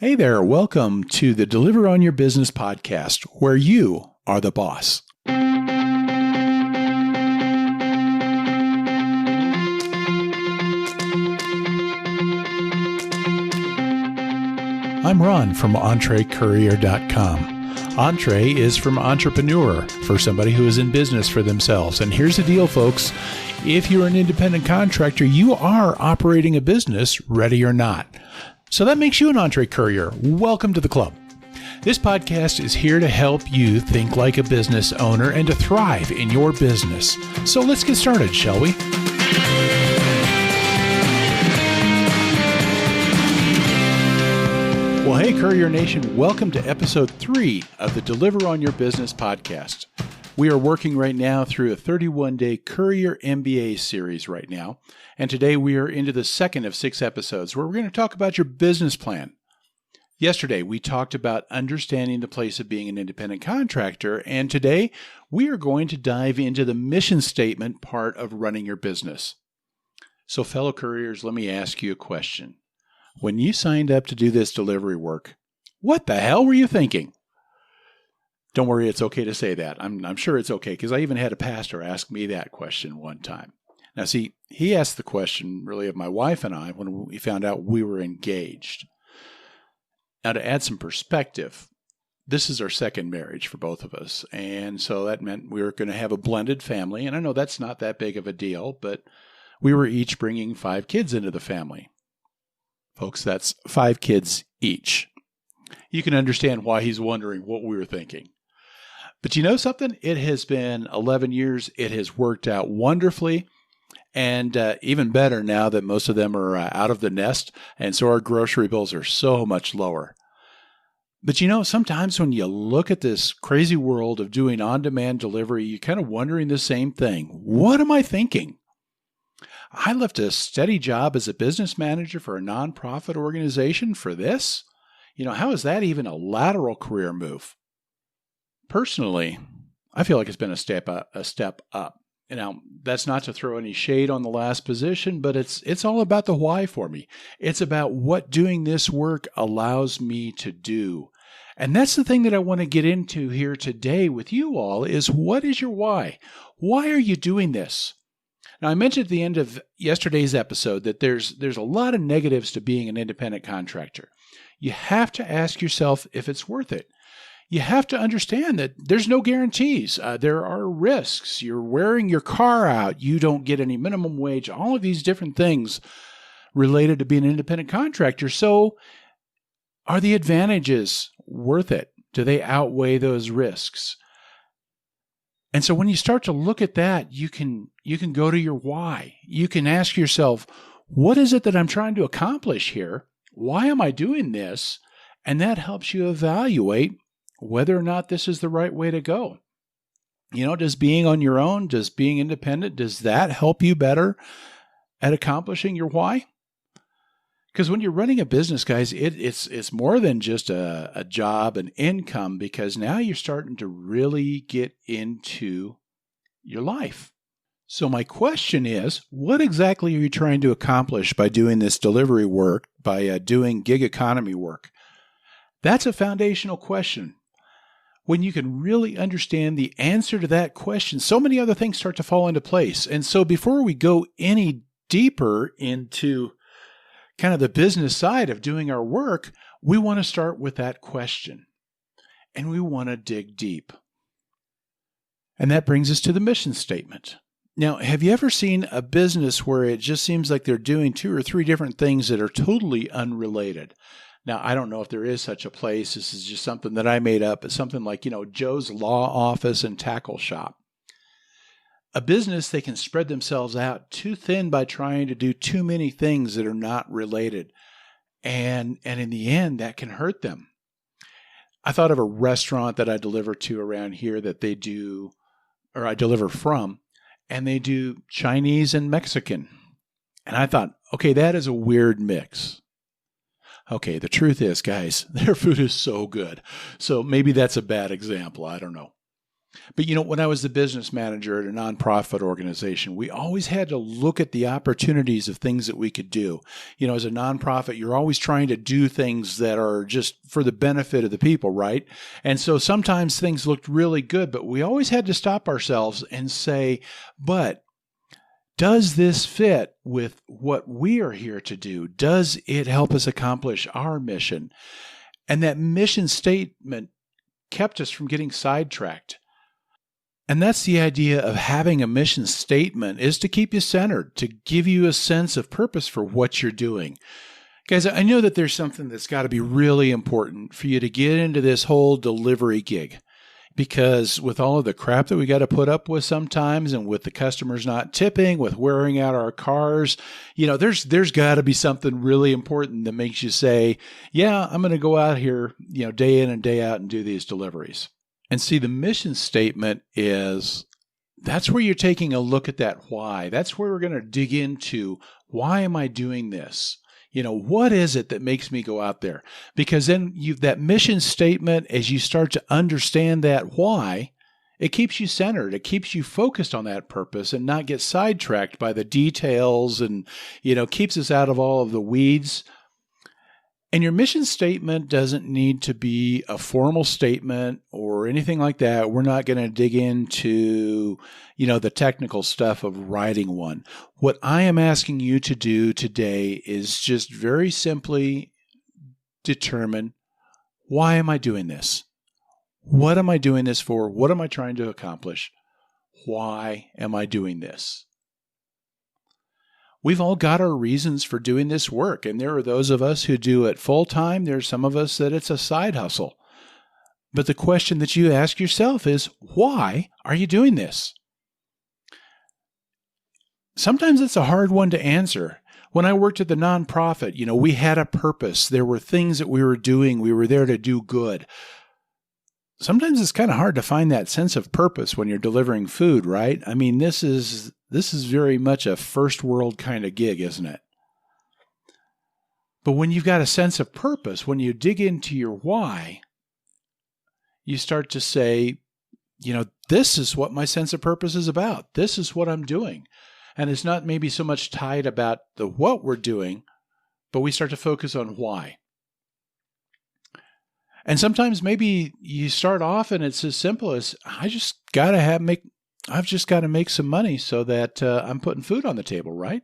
Hey there, welcome to the Deliver on Your Business podcast, where you are the boss. I'm Ron from EntreCourier.com. Entree is from entrepreneur, for somebody who is in business for themselves. And here's the deal, folks. If you're an independent contractor, you are operating a business, ready or not. So that makes you an Entree Courier. Welcome to the club. This podcast is here to help you think like a business owner and to thrive in your business. So let's get started, shall we? Well, hey, Courier Nation, welcome to episode 3 of the Deliver on Your Business podcast. We are working right now through a 31-day Courier MBA series right now. And today we are into the second of 6 episodes where we're going to talk about your business plan. Yesterday, we talked about understanding the place of being an independent contractor. And today we are going to dive into the mission statement part of running your business. So fellow couriers, let me ask you a question. When you signed up to do this delivery work, what the hell were you thinking? Don't worry, it's okay to say that. I'm sure it's okay because I even had a pastor ask me that question one time. Now, see, he asked the question really of my wife and I when we found out we were engaged. Now, to add some perspective, this is our second marriage for both of us. And so that meant we were going to have a blended family. And I know that's not that big of a deal, but we were each bringing 5 kids into the family. Folks, that's 5 kids each. You can understand why he's wondering what we were thinking. But you know something? It has been 11 years. It has worked out wonderfully. And even better now that most of them are out of the nest. And so our grocery bills are so much lower. But you know, sometimes when you look at this crazy world of doing on-demand delivery, you're kind of wondering the same thing. What am I thinking? I left a steady job as a business manager for a nonprofit organization for this? You know, how is that even a lateral career move? Personally, I feel like it's been a step up. You know, that's not to throw any shade on the last position, but it's all about the why for me. It's about what doing this work allows me to do. And that's the thing that I want to get into here today with you all is what is your why? Why are you doing this? Now, I mentioned at the end of yesterday's episode that there's a lot of negatives to being an independent contractor. You have to ask yourself if it's worth it. You have to understand that there's no guarantees. There are risks. You're wearing your car out. You don't get any minimum wage. All of these different things related to being an independent contractor. So are the advantages worth it? Do they outweigh those risks? And so when you start to look at that, you can go to your why. You can ask yourself, what is it that I'm trying to accomplish here? Why am I doing this? And that helps you evaluate whether or not this is the right way to go. You know, does being on your own, does being independent, does that help you better at accomplishing your why? Because when you're running a business, guys, it's more than just a job and income, because now you're starting to really get into your life. So my question is, what exactly are you trying to accomplish by doing this delivery work, by doing gig economy work? That's a foundational question. When you can really understand the answer to that question, so many other things start to fall into place. And so before we go any deeper into kind of the business side of doing our work, we want to start with that question. And we want to dig deep. And that brings us to the mission statement. Now, have you ever seen a business where it just seems like they're doing 2 or 3 different things that are totally unrelated? Now, I don't know if there is such a place. This is just something that I made up. It's something like, Joe's Law Office and Tackle Shop. A business, they can spread themselves out too thin by trying to do too many things that are not related. And in the end, that can hurt them. I thought of a restaurant that I deliver to around here that they do, or I deliver from, and they do Chinese and Mexican. And I thought, okay, that is a weird mix. Okay, the truth is, guys, their food is so good. So maybe that's a bad example. I don't know. But when I was the business manager at a nonprofit organization, we always had to look at the opportunities of things that we could do. As a nonprofit, you're always trying to do things that are just for the benefit of the people, right? And so sometimes things looked really good, but we always had to stop ourselves and say, but does this fit with what we are here to do? Does it help us accomplish our mission? And that mission statement kept us from getting sidetracked. And that's the idea of having a mission statement, is to keep you centered, to give you a sense of purpose for what you're doing. Guys, I know that there's something that's got to be really important for you to get into this whole delivery gig. Because with all of the crap that we got to put up with sometimes, and with the customers not tipping, with wearing out our cars, there's got to be something really important that makes you say, yeah, I'm going to go out here, day in and day out and do these deliveries. And see, the mission statement that's where you're taking a look at that why. That's where we're going to dig into, why am I doing this? What is it that makes me go out there? Because then that mission statement, as you start to understand that why, it keeps you centered. It keeps you focused on that purpose and not get sidetracked by the details, and, keeps us out of all of the weeds. And your mission statement doesn't need to be a formal statement or anything like that. We're not going to dig into, the technical stuff of writing one. What I am asking you to do today is just very simply determine, why am I doing this? What am I doing this for? What am I trying to accomplish? Why am I doing this? We've all got our reasons for doing this work, and there are those of us who do it full-time. There's some of us that it's a side hustle. But the question that you ask yourself is, why are you doing this? Sometimes it's a hard one to answer. When I worked at the nonprofit, we had a purpose. There were things that we were doing. We were there to do good. Sometimes it's kind of hard to find that sense of purpose when you're delivering food, right? I mean, this is very much a first world kind of gig, isn't it? But when you've got a sense of purpose, when you dig into your why, you start to say, this is what my sense of purpose is about. This is what I'm doing. And it's not maybe so much tied about the what we're doing, but we start to focus on why. And sometimes maybe you start off and it's as simple as, I've just got to make some money so that I'm putting food on the table, right?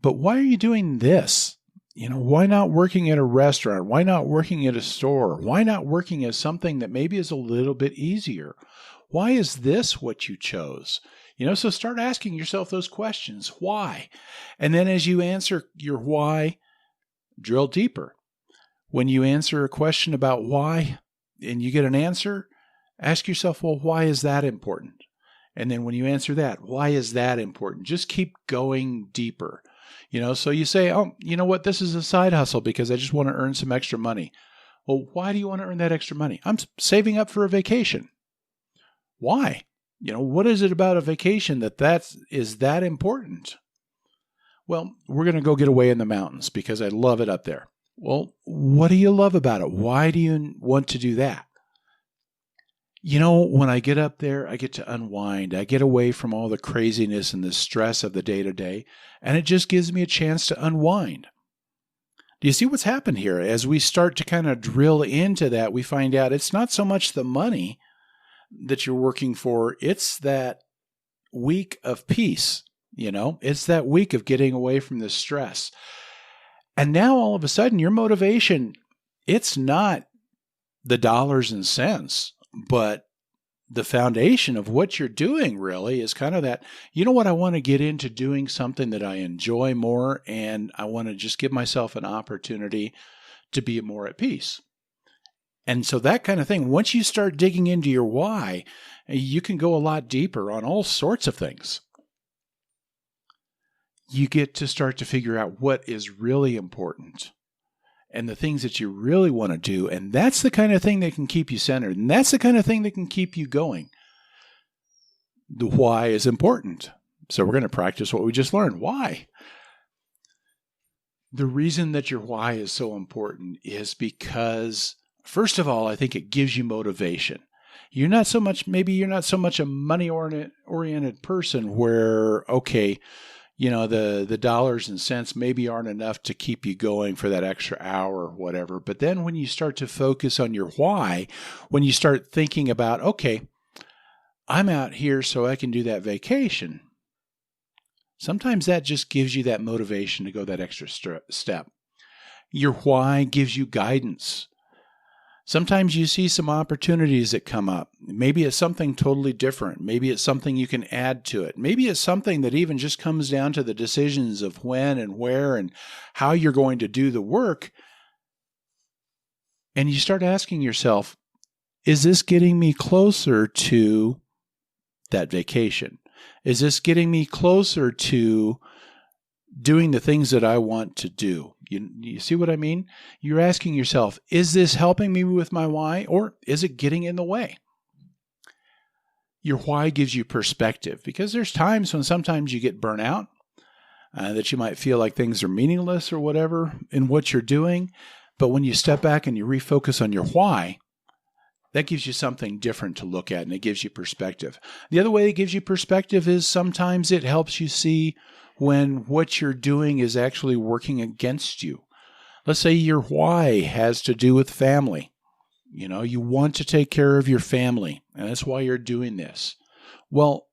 But why are you doing this? Why not working at a restaurant? Why not working at a store? Why not working as something that maybe is a little bit easier? Why is this what you chose? So start asking yourself those questions. Why? And then as you answer your why, drill deeper. When you answer a question about why and you get an answer, ask yourself, well, why is that important? And then when you answer that, why is that important? Just keep going deeper. So you say, oh, you know what? This is a side hustle because I just want to earn some extra money. Well, why do you want to earn that extra money? I'm saving up for a vacation. Why? What is it about a vacation that is that important? Well, we're going to go get away in the mountains because I love it up there. Well, what do you love about it? Why do you want to do that? When I get up there, I get to unwind. I get away from all the craziness and the stress of the day-to-day, and it just gives me a chance to unwind. Do you see what's happened here? As we start to kind of drill into that, we find out it's not so much the money that you're working for, it's that week of peace. It's that week of getting away from the stress. And now all of a sudden your motivation, it's not the dollars and cents, but the foundation of what you're doing really is kind of that, I want to get into doing something that I enjoy more, and I want to just give myself an opportunity to be more at peace. And so that kind of thing, once you start digging into your why, you can go a lot deeper on all sorts of things. You get to start to figure out what is really important and the things that you really want to do. And that's the kind of thing that can keep you centered. And that's the kind of thing that can keep you going. The why is important. So we're going to practice what we just learned. Why? The reason that your why is so important is because, first of all, I think it gives you motivation. Maybe you're not so much a money-oriented person where, okay, the dollars and cents maybe aren't enough to keep you going for that extra hour or whatever. But then when you start to focus on your why, when you start thinking about, okay, I'm out here so I can do that vacation, sometimes that just gives you that motivation to go that extra step. Your why gives you guidance. Sometimes you see some opportunities that come up. Maybe it's something totally different. Maybe it's something you can add to it. Maybe it's something that even just comes down to the decisions of when and where and how you're going to do the work. And you start asking yourself, is this getting me closer to that vacation? Is this getting me closer to doing the things that I want to do? You see what I mean? You're asking yourself, is this helping me with my why, or is it getting in the way? Your why gives you perspective, because there's times when sometimes you get burnt out, that you might feel like things are meaningless or whatever in what you're doing. But when you step back and you refocus on your why, that gives you something different to look at, and it gives you perspective. The other way it gives you perspective is sometimes it helps you see when what you're doing is actually working against you. Let's say your why has to do with family. You want to take care of your family, and that's why you're doing this. Well,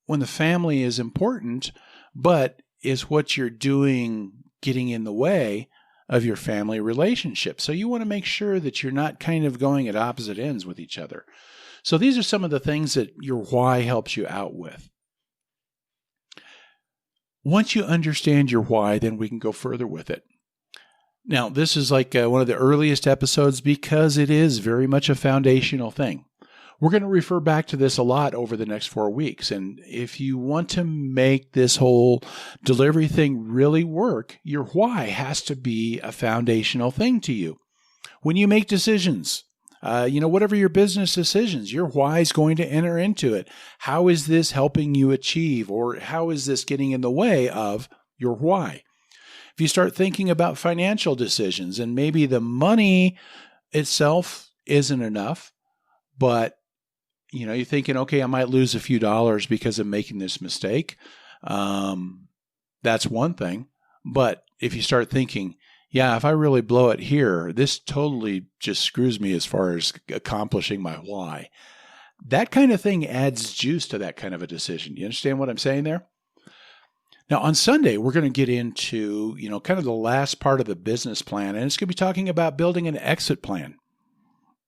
when the family is important, but is what you're doing getting in the way of your family relationship? So you want to make sure that you're not kind of going at opposite ends with each other. So these are some of the things that your why helps you out with. Once you understand your why, then we can go further with it. Now, this is like one of the earliest episodes because it is very much a foundational thing. We're going to refer back to this a lot over the next 4 weeks. And if you want to make this whole delivery thing really work, your why has to be a foundational thing to you. When you make decisions, whatever your business decisions, your why is going to enter into it. How is this helping you achieve, or how is this getting in the way of your why? If you start thinking about financial decisions, and maybe the money itself isn't enough, but you're thinking, okay, I might lose a few dollars because of making this mistake. That's one thing. But if you start thinking, yeah, if I really blow it here, this totally just screws me as far as accomplishing my why. That kind of thing adds juice to that kind of a decision. You understand what I'm saying there? Now, on Sunday, we're going to get into, kind of the last part of the business plan, and it's going to be talking about building an exit plan.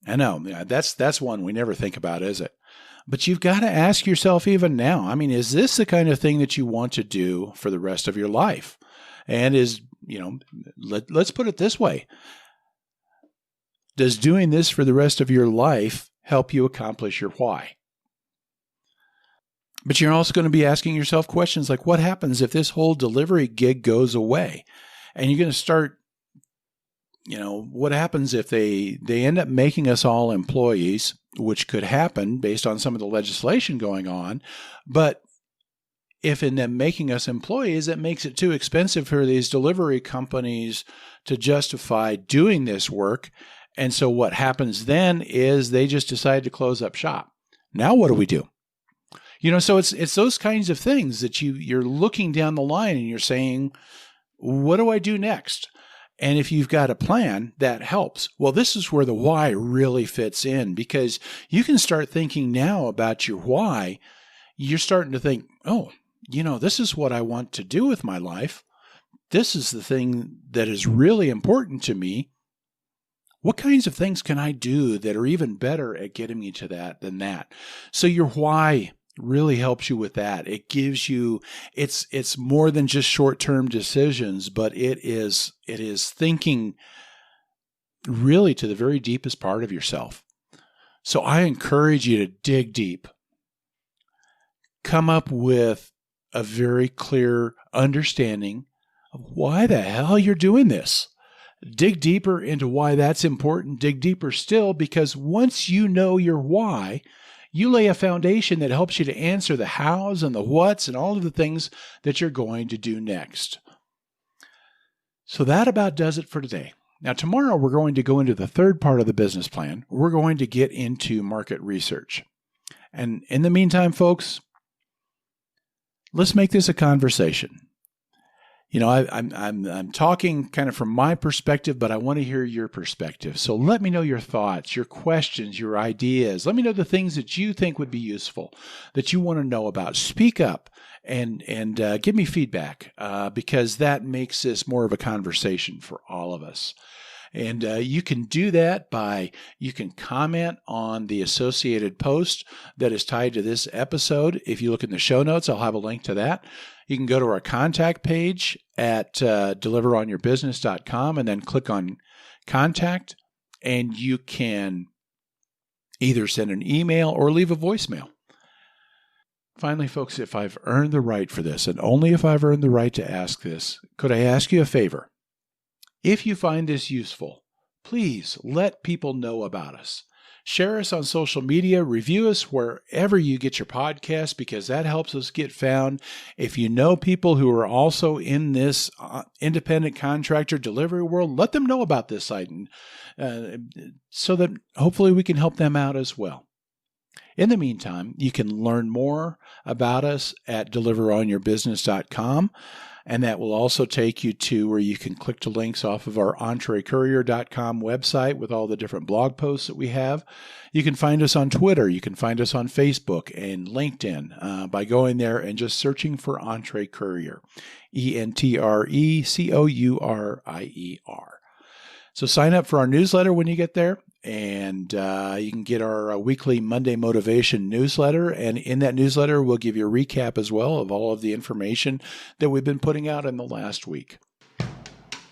I know, that's one we never think about, is it? But you've got to ask yourself even now, is this the kind of thing that you want to do for the rest of your life? And let's put it this way. Does doing this for the rest of your life help you accomplish your why? But you're also going to be asking yourself questions like, what happens if this whole delivery gig goes away? And you're going to start, what happens if they end up making us all employees, which could happen based on some of the legislation going on. But if in them making us employees, it makes it too expensive for these delivery companies to justify doing this work. And so what happens then is they just decide to close up shop. Now what do we do? So it's those kinds of things that you're looking down the line and you're saying, what do I do next? And if you've got a plan, that helps. Well, this is where the why really fits in, because you can start thinking now about your why. You're starting to think, oh, this is what I want to do with my life. This is the thing that is really important to me. What kinds of things can I do that are even better at getting me to that than that? So your why really helps you with that. It gives you, it's more than just short-term decisions, but it is thinking really to the very deepest part of yourself. So I encourage you to dig deep. Come up with a very clear understanding of why the hell you're doing this. Dig deeper into why that's important. Dig deeper still, because once you know your why, you lay a foundation that helps you to answer the hows and the whats and all of the things that you're going to do next. So that about does it for today. Now, tomorrow we're going to go into the third part of the business plan. We're going to get into market research. And in the meantime, folks, let's make this a conversation. I'm talking kind of from my perspective, but I want to hear your perspective. So let me know your thoughts, your questions, your ideas. Let me know the things that you think would be useful, that you want to know about. Speak up and give me feedback because that makes this more of a conversation for all of us. And you can do that you can comment on the associated post that is tied to this episode. If you look in the show notes, I'll have a link to that. You can go to our contact page at deliveronyourbusiness.com and then click on contact, and you can either send an email or leave a voicemail. Finally, folks, if I've earned the right for this, and only if I've earned the right to ask this, could I ask you a favor? If you find this useful, please let people know about us. Share us on social media, review us wherever you get your podcast because that helps us get found. If you know people who are also in this independent contractor delivery world, let them know about this site so that hopefully we can help them out as well. In the meantime, you can learn more about us at deliveronyourbusiness.com. And that will also take you to where you can click to links off of our entrecourier.com website with all the different blog posts that we have. You can find us on Twitter. You can find us on Facebook and LinkedIn by going there and just searching for Entre Courier, ENTRECOURIER. So sign up for our newsletter when you get there. And you can get our weekly Monday Motivation newsletter. And in that newsletter, we'll give you a recap as well of all of the information that we've been putting out in the last week.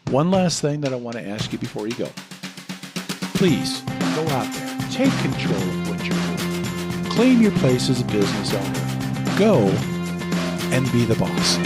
One last thing that I want to ask you before you go. Please go out there. Take control of what you're doing. Claim your place as a business owner. Go and be the boss.